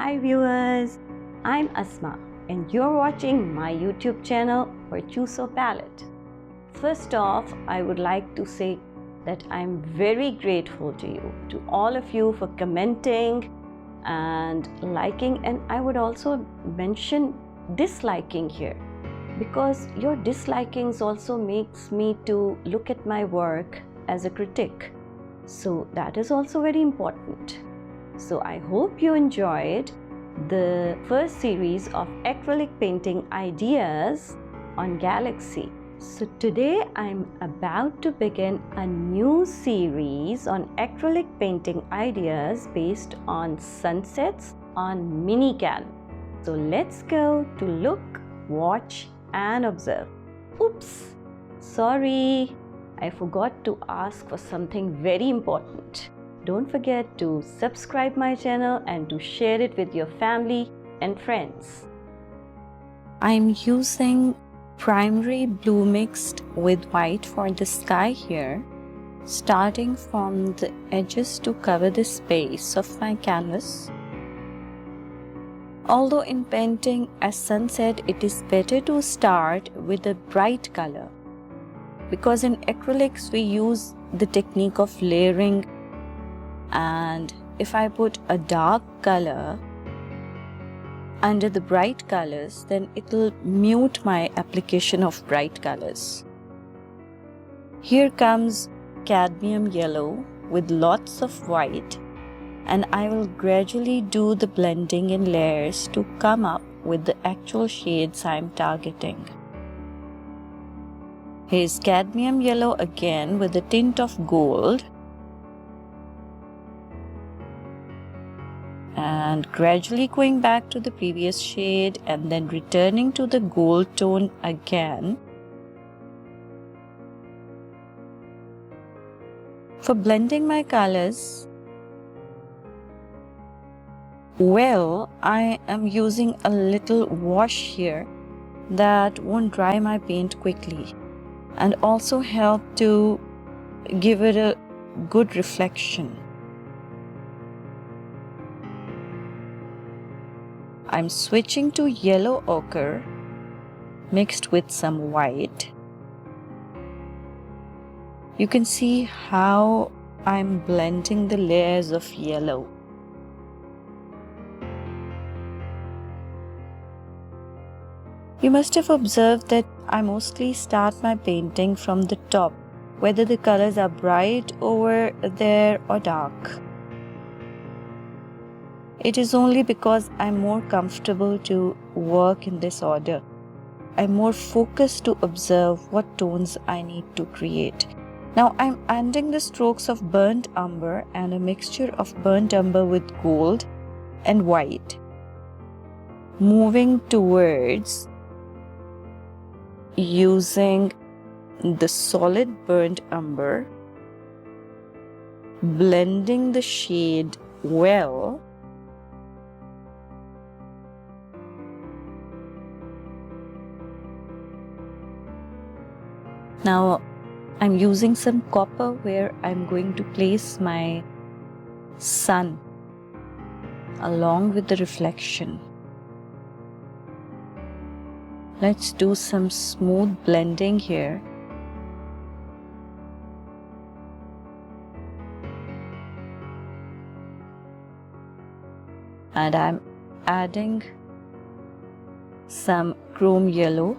Hi viewers, I'm Asma and you're watching my YouTube channel Virtuoso Palette. First off, I would like to say that I'm very grateful to you, to all of you for commenting and liking, and I would also mention disliking here because your dislikings also makes me to look at my work as a critic. So that is also very important. So I hope you enjoyed the first series of acrylic painting ideas on Galaxy. So today I'm about to begin a new series on acrylic painting ideas based on sunsets on mini can. So let's go to look, watch and observe. Oops, sorry, I forgot to ask for something very important. Don't forget to subscribe my channel and to share it with your family and friends. I'm using primary blue mixed with white for the sky here, starting from the edges to cover the space of my canvas. Although in painting a sunset, it is better to start with a bright color because in acrylics we use the technique of layering, and if I put a dark color under the bright colors, then it will mute my application of bright colors. Here comes cadmium yellow with lots of white, and I will gradually do the blending in layers to come up with the actual shades I am targeting. Here's cadmium yellow again with a tint of gold, and gradually going back to the previous shade and then returning to the gold tone again. For blending my colors, well, I am using a little wash here that won't dry my paint quickly and also help to give it a good reflection. I'm switching to yellow ochre mixed with some white. You can see how I'm blending the layers of yellow. You must have observed that I mostly start my painting from the top, whether the colors are bright over there or dark. It is only because I'm more comfortable to work in this order. I'm more focused to observe what tones I need to create. Now I'm adding the strokes of burnt umber and a mixture of burnt umber with gold and white, moving towards using the solid burnt umber, blending the shade well, now I'm using some copper where I'm going to place my sun along with the reflection. Let's do some smooth blending here. And I'm adding some chrome yellow.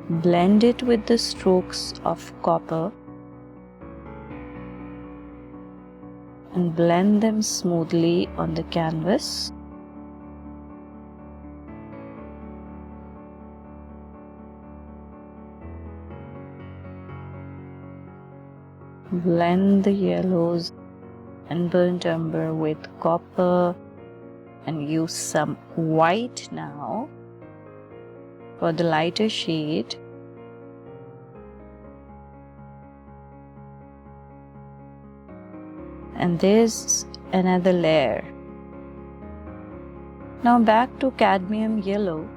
Blend it with the strokes of copper and blend them smoothly on the canvas. Blend the yellows and burnt umber with copper and use some white now for the lighter shade. And there's another layer. Now back to cadmium yellow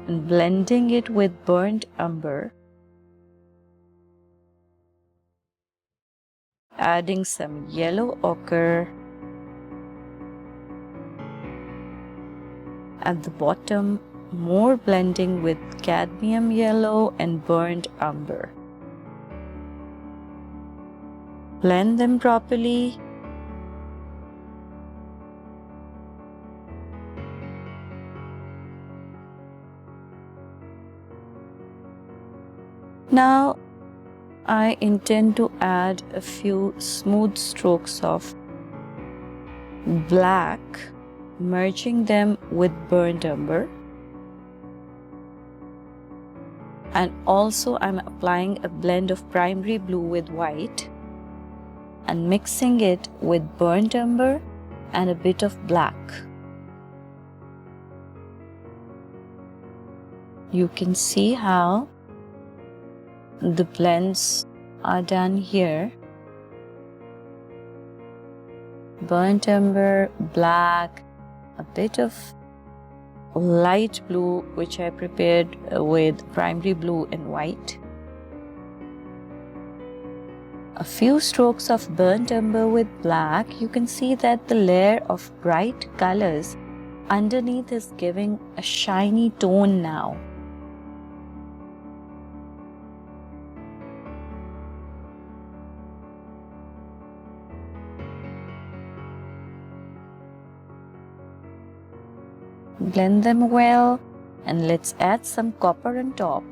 and blending it with burnt umber. adding some yellow ochre at the bottom, more blending with cadmium yellow and burnt umber. Blend them properly. Now I intend to add a few smooth strokes of black, merging them with burnt umber. And also I'm applying a blend of primary blue with white and mixing it with burnt umber and a bit of black. You can see how the blends are done here. Burnt umber, black, a bit of light blue which I prepared with primary blue and white. A few strokes of burnt umber with black. You can see that the layer of bright colors underneath is giving a shiny tone now. Blend them well, and let's add some copper on top.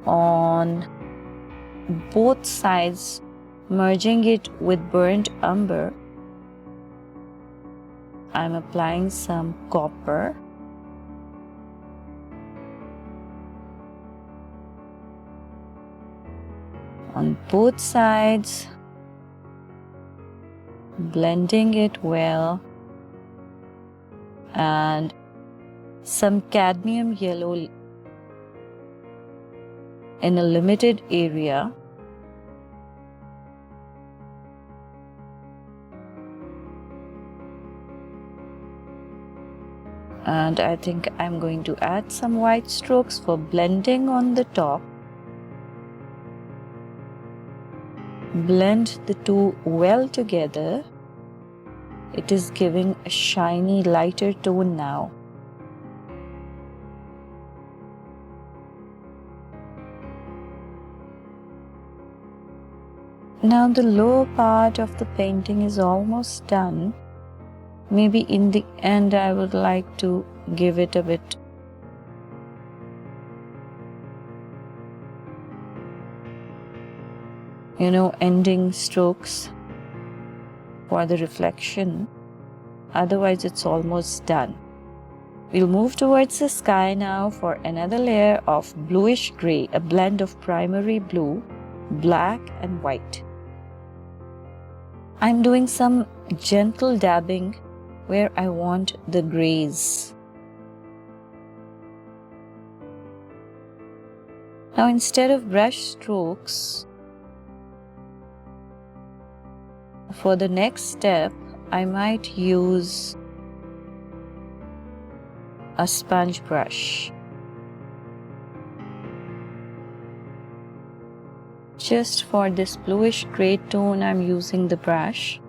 On both sides, merging it with burnt umber, I'm applying some copper. On both sides, blending it well, and some cadmium yellow in a limited area. And I think I'm going to add some white strokes for blending on the top. Blend the two well together. It is giving a shiny, lighter tone now. Now the lower part of the painting is almost done. Maybe in the end I would like to give it a bit ending strokes for the reflection. Otherwise it's almost done. We'll move towards the sky now for another layer of bluish gray, a blend of primary blue, black and white. I'm doing some gentle dabbing where I want the grays. Now instead of brush strokes, for the next step, I might use a sponge brush. Just for this bluish gray tone, I'm using the brush.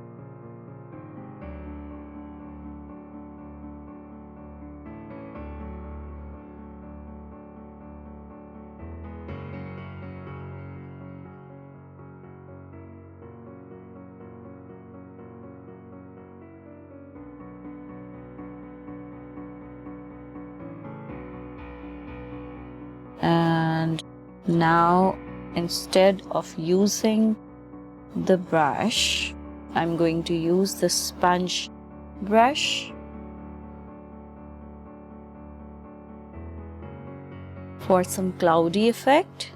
And now instead of using the brush, I'm going to use the sponge brush for some cloudy effect.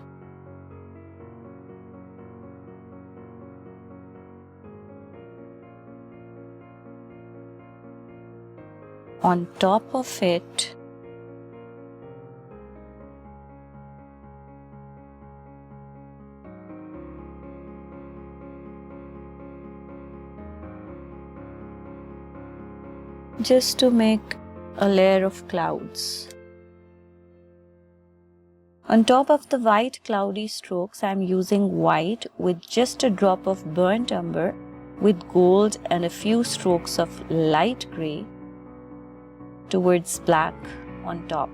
On top of it, just to make a layer of clouds. On top of the white cloudy strokes, I'm using white with just a drop of burnt umber with gold and a few strokes of light gray towards black on top.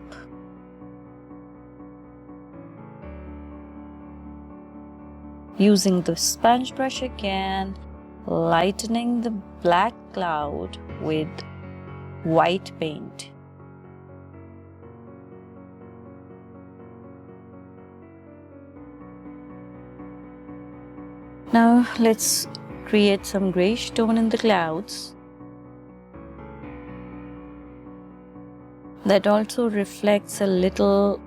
Using the sponge brush again, lightening the black cloud with white paint. Now let's create some grayish tone in the clouds that also reflects a little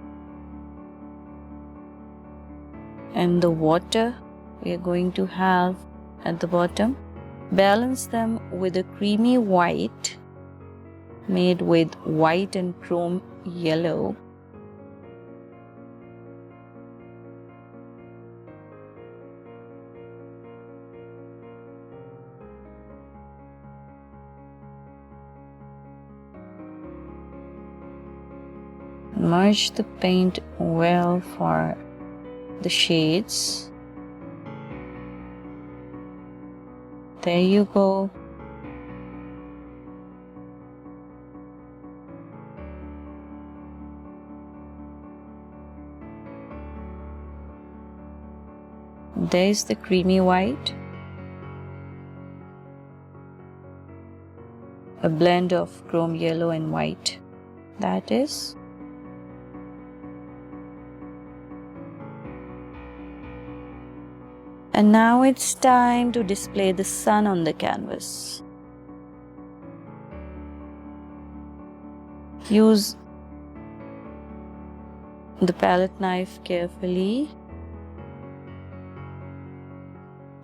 in the water we are going to have at the bottom. Balance them with a creamy white made with white and chrome yellow. Merge the paint well for the shades. There you go. There's the creamy white, a blend of chrome yellow and white, that is. And now it's time to display the sun on the canvas. Use the palette knife carefully.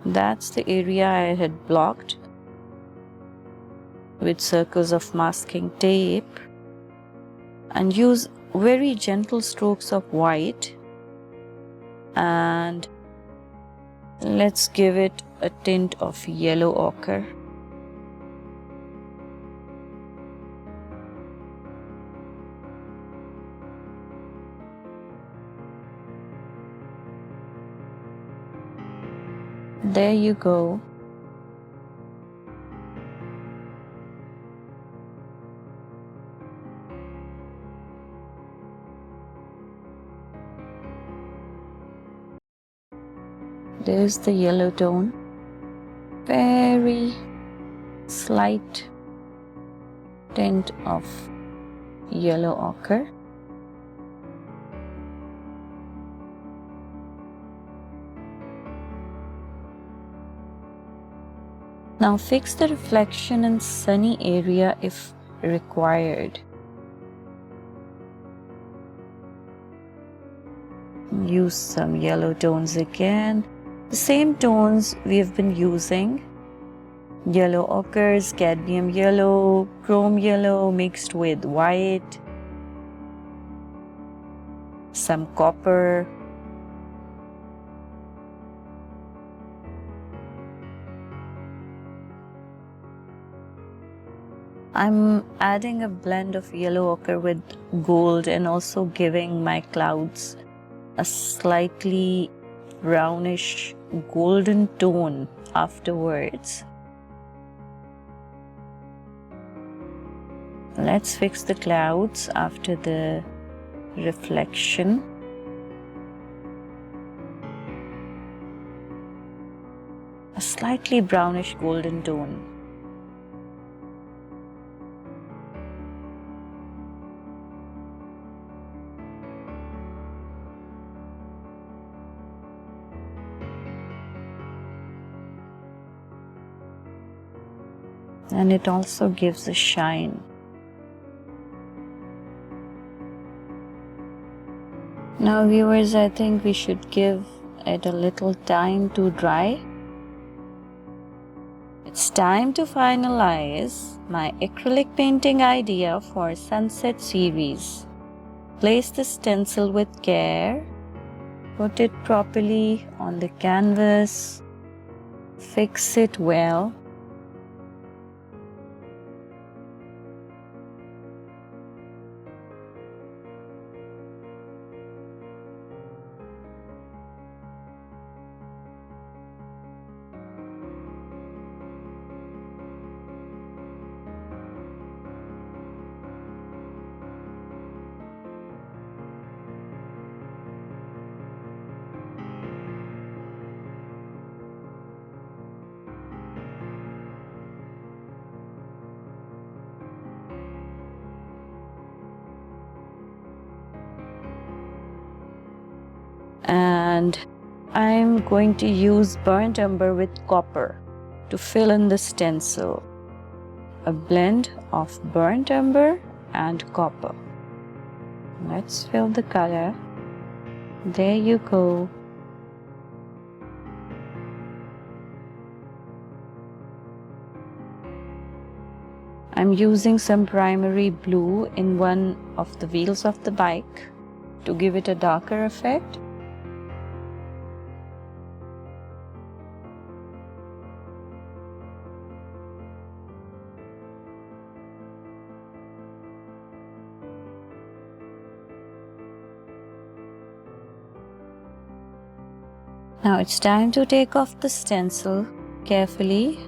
That's the area I had blocked with circles of masking tape, and use very gentle strokes of white, and let's give it a tint of yellow ochre. There you go. There's the yellow tone. Very slight tint of yellow ochre. Now fix the reflection in sunny area if required. Use some yellow tones again. The same tones we have been using. Yellow ochres, cadmium yellow, chrome yellow mixed with white, some copper. I'm adding a blend of yellow ochre with gold and also giving my clouds a slightly brownish golden tone afterwards. Let's fix the clouds after the reflection. A slightly brownish golden tone. And it also gives a shine. Now viewers, I think we should give it a little time to dry. It's time to finalize my acrylic painting idea for Sunset series. Place the stencil with care. Put it properly on the canvas. Fix it well. And I'm going to use burnt umber with copper to fill in the stencil. A blend of burnt umber and copper. Let's fill the color. There you go. I'm using some primary blue in one of the wheels of the bike to give it a darker effect. Now it's time to take off the stencil carefully.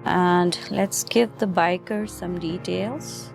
And let's give the biker some details.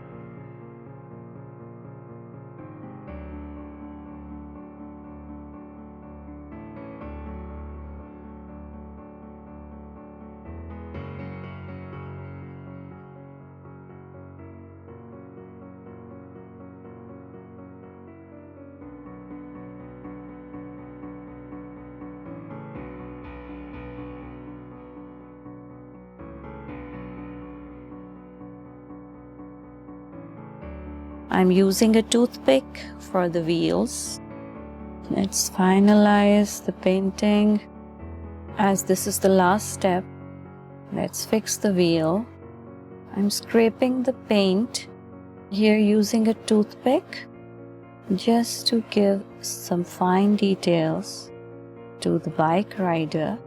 I'm using a toothpick for the wheels. Let's finalize the painting. As this is the last step, let's fix the wheel. I'm scraping the paint here using a toothpick just to give some fine details to the bike rider.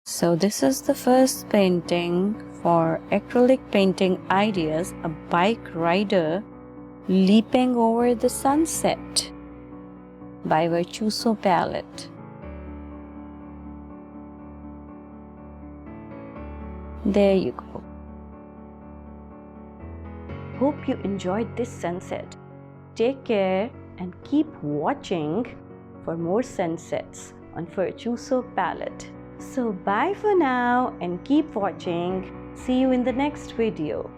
So this is the first painting for acrylic painting ideas, a bike rider leaping over the sunset by Virtuoso Palette. There you go. Hope you enjoyed this sunset. Take care and keep watching for more sunsets on Virtuoso Palette. So bye for now and keep watching. See you in the next video.